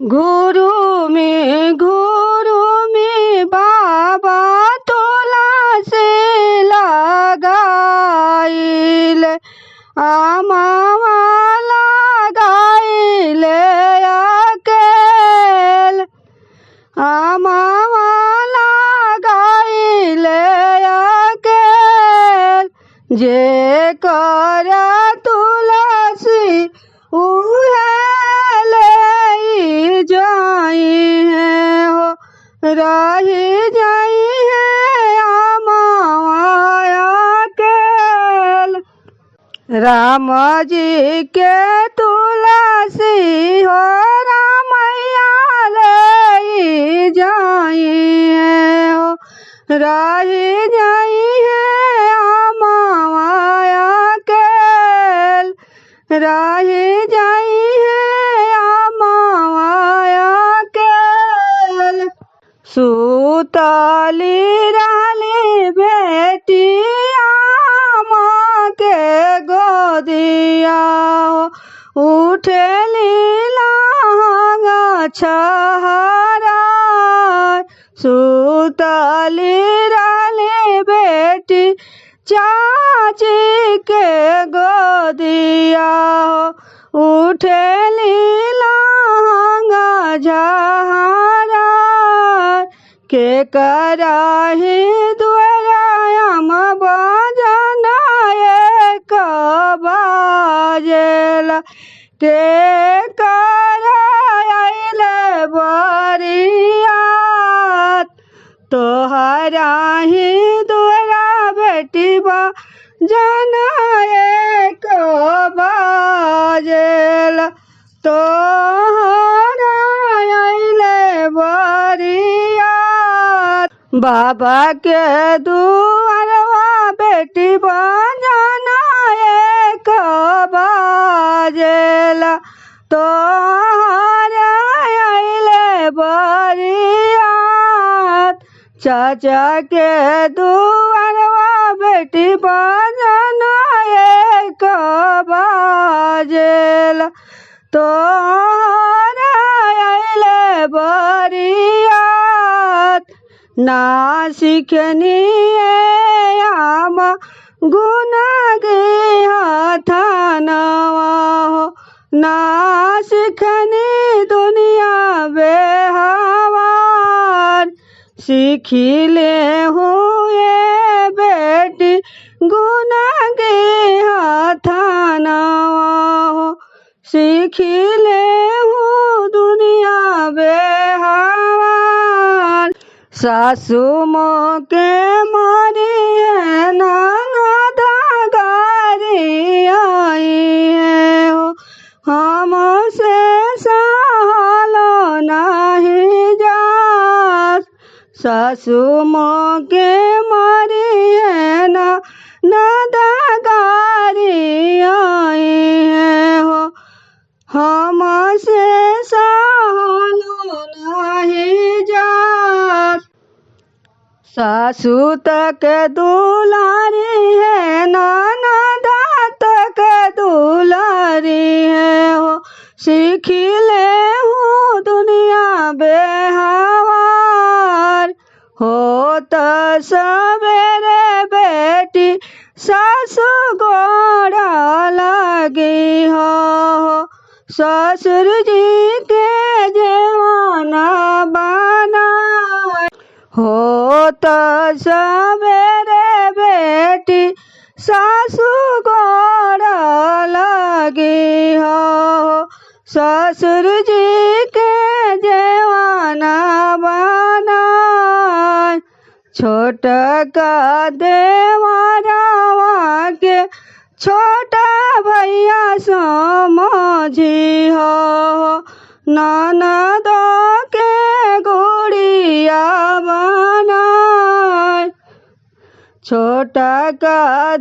गुरु में बाबा तुलसी लगाइल आमावा लगाइल अकेल आमावा लगाइल अकेल जे कर तुलसी उहे ले जाई है हो रही जाई है आमाया अकेल। राम जी के तुलसी हो रामैया ले जाई है हो रही जाई है आमाया अकेल रही जाई है आमाया अकेल। सुतली रहली बेटी आमा के गोदिया उठेली लहंगा छहरा सुतली रहली बेटी चाची के गोदिया उठेली लहंगा झहरा के कराही द्वाराम बजन एक बाजेला के कराइल बरियात तोहरा ही द्वारा बेटी बजन एक बाजेला तोहरा आइल बरियात बाबा के दुआरवा बेटी बजन एक बाजेला तोहरा आइल बरियात चाचा के दुआरवा बेटी बजन एक बाजेला तोहरा आइल बरियात ना सीखनी आम गुण गे हथनवा हो ना सीखनी दुनिया बेहवार सीखिले हुए बेटी गुण गे हथनवा हो सीखिले हूँ दुनिया बेहवार सासू मोके मारी है ननद गारी आई है हो हमसे सहलो नहीं जात सासू मोके मारी है ननद गारी आई है हो हमसे सहलो नहीं जात सासू तक दुलारी है ननद तक दुलारी है हो सीखिले हूँ दुनिया बेहवार हो तो सवेरे बेटी सासू गोड़ा लगी हो ससुर जी के जवाना बना हो तो सवेरे बेटी सासू गोड़ा लगी हो ससुर जी के जवाना बना छोटा का देवरावा के छोटा भैया समझी हो ननद के गुड़िया बनाए छोटा का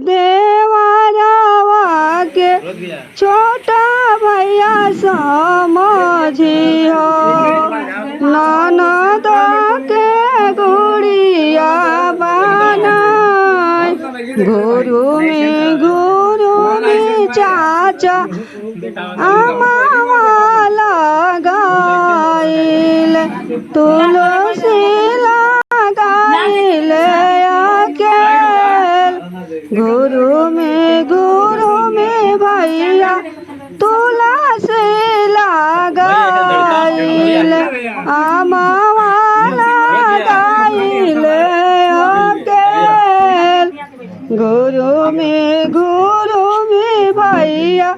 देवरावा के छोटा भैया समझी हो ननद के गुड़िया बनाए गुरु में चाचा अमावा लगा तुलसी लगाइले अकेल गुरु में भैया तुलसी लगाइले आमावा लगाइले अकेल गुरु में भैया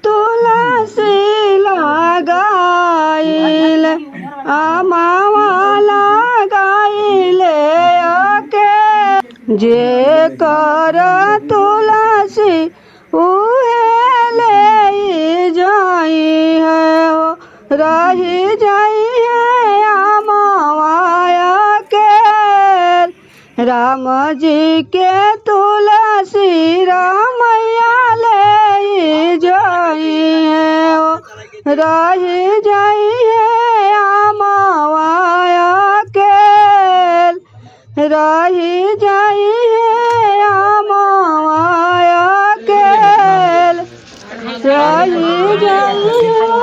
तुलसी लगाइले आमावा लगाइले अकेल जे कर तुलसी उहे ले जाई है हो रही जाई है आमावा अकेल राम जी के तुलसी रामैया ले जाई है हो रही जाई है आमावा अकेल रही जाई है आमावा अकेल रही जाई है